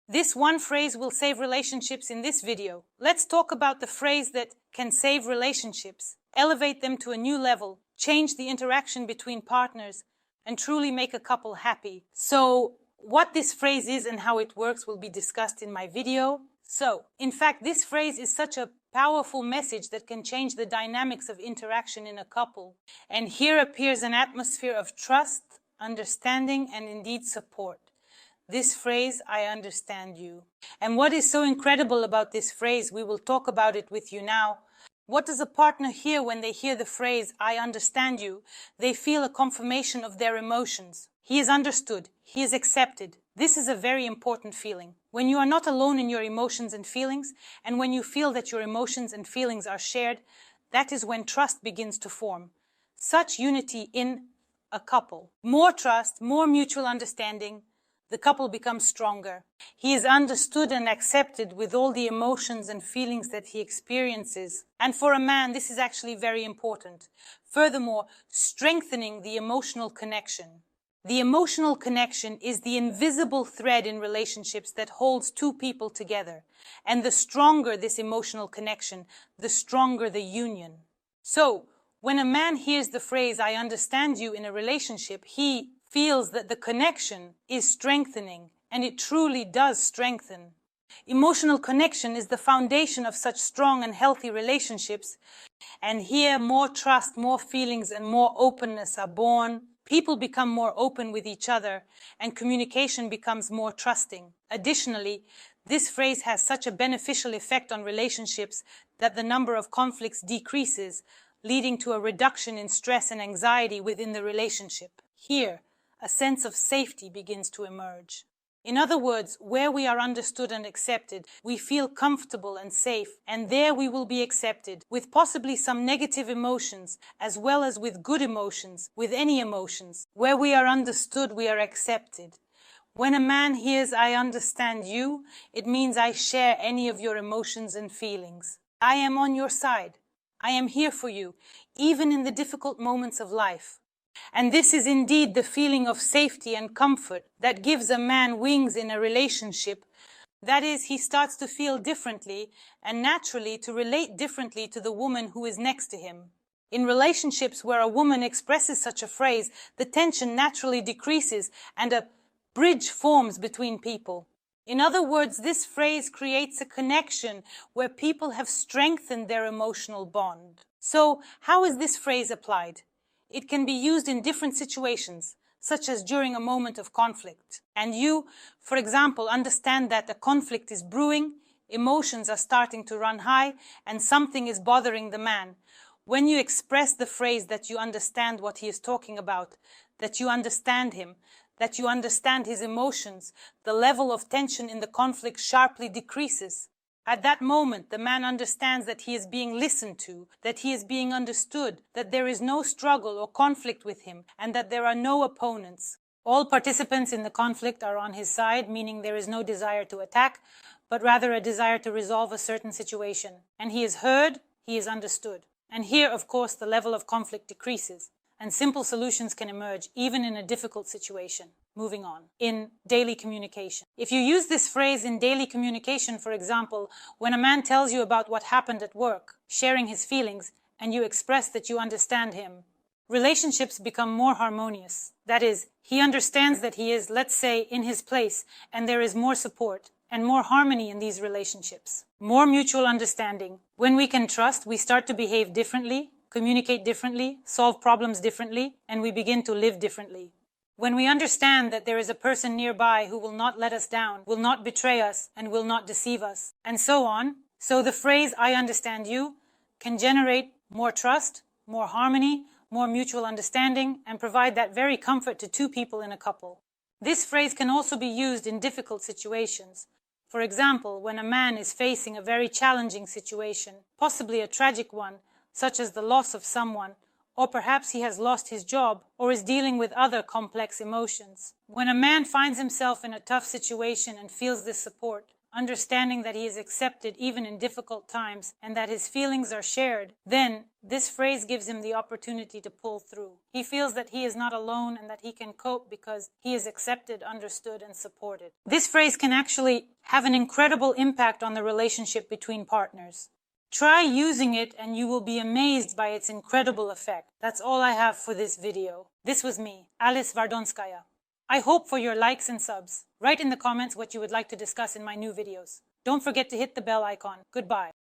This one phrase will save relationships in this video. Let's talk about the phrase that can save relationships, elevate them to a new level, change the interaction between partners, and truly make a couple happy. So, what this phrase is and how it works will be discussed in my video. So, in fact, this phrase is such a powerful message that can change the dynamics of interaction in a couple. And here appears an atmosphere of trust, understanding, and indeed support. This phrase, I understand you. And what is so incredible about this phrase, we will talk about it with you now. What does a partner hear when they hear the phrase, I understand you? They feel a confirmation of their emotions. He is understood. He is accepted. This is a very important feeling. When you are not alone in your emotions and feelings, and when you feel that your emotions and feelings are shared, that is when trust begins to form. Such unity in a couple. More trust, more mutual understanding, the couple becomes stronger. He is understood and accepted with all the emotions and feelings that he experiences. And for a man, this is actually very important. Furthermore, strengthening the emotional connection. The emotional connection is the invisible thread in relationships that holds two people together. And the stronger this emotional connection, the stronger the union. So, when a man hears the phrase, I understand you in a relationship, he feels that the connection is strengthening, and it truly does strengthen. Emotional connection is the foundation of such strong and healthy relationships, and here more trust, more feelings, and more openness are born. People become more open with each other, and communication becomes more trusting. Additionally, this phrase has such a beneficial effect on relationships that the number of conflicts decreases, leading to a reduction in stress and anxiety within the relationship. Here, a sense of safety begins to emerge. In other words, where we are understood and accepted, we feel comfortable and safe, and there we will be accepted, with possibly some negative emotions, as well as with good emotions, with any emotions. Where we are understood, we are accepted. When a man hears, I understand you, it means I share any of your emotions and feelings. I am on your side. I am here for you, even in the difficult moments of life. And this is indeed the feeling of safety and comfort that gives a man wings in a relationship. That is, he starts to feel differently and naturally to relate differently to the woman who is next to him. In relationships where a woman expresses such a phrase, the tension naturally decreases and a bridge forms between people. In other words, this phrase creates a connection where people have strengthened their emotional bond. So, how is this phrase applied? It can be used in different situations, such as during a moment of conflict. And you, for example, understand that a conflict is brewing, emotions are starting to run high, and something is bothering the man. When you express the phrase that you understand what he is talking about, that you understand him, that you understand his emotions, the level of tension in the conflict sharply decreases. At that moment, the man understands that he is being listened to, that he is being understood, that there is no struggle or conflict with him, and that there are no opponents. All participants in the conflict are on his side, meaning there is no desire to attack, but rather a desire to resolve a certain situation. And he is heard, he is understood. And here, of course, the level of conflict decreases, and simple solutions can emerge, even in a difficult situation. Moving on. In daily communication. If you use this phrase in daily communication, for example, when a man tells you about what happened at work, sharing his feelings, and you express that you understand him, relationships become more harmonious. That is, he understands that he is, let's say, in his place, and there is more support and more harmony in these relationships. More mutual understanding. When we can trust, we start to behave differently, communicate differently, solve problems differently, and we begin to live differently. When we understand that there is a person nearby who will not let us down, will not betray us, and will not deceive us, and so on. So the phrase, I understand you, can generate more trust, more harmony, more mutual understanding, and provide that very comfort to two people in a couple. This phrase can also be used in difficult situations. For example, when a man is facing a very challenging situation, possibly a tragic one, such as the loss of someone, or perhaps he has lost his job, or is dealing with other complex emotions. When a man finds himself in a tough situation and feels this support, understanding that he is accepted even in difficult times and that his feelings are shared, then this phrase gives him the opportunity to pull through. He feels that he is not alone and that he can cope because he is accepted, understood, and supported. This phrase can actually have an incredible impact on the relationship between partners. Try using it and you will be amazed by its incredible effect. That's all I have for this video. This was me, Alice Vardonskaya. I hope for your likes and subs. Write in the comments what you would like to discuss in my new videos. Don't forget to hit the bell icon. Goodbye.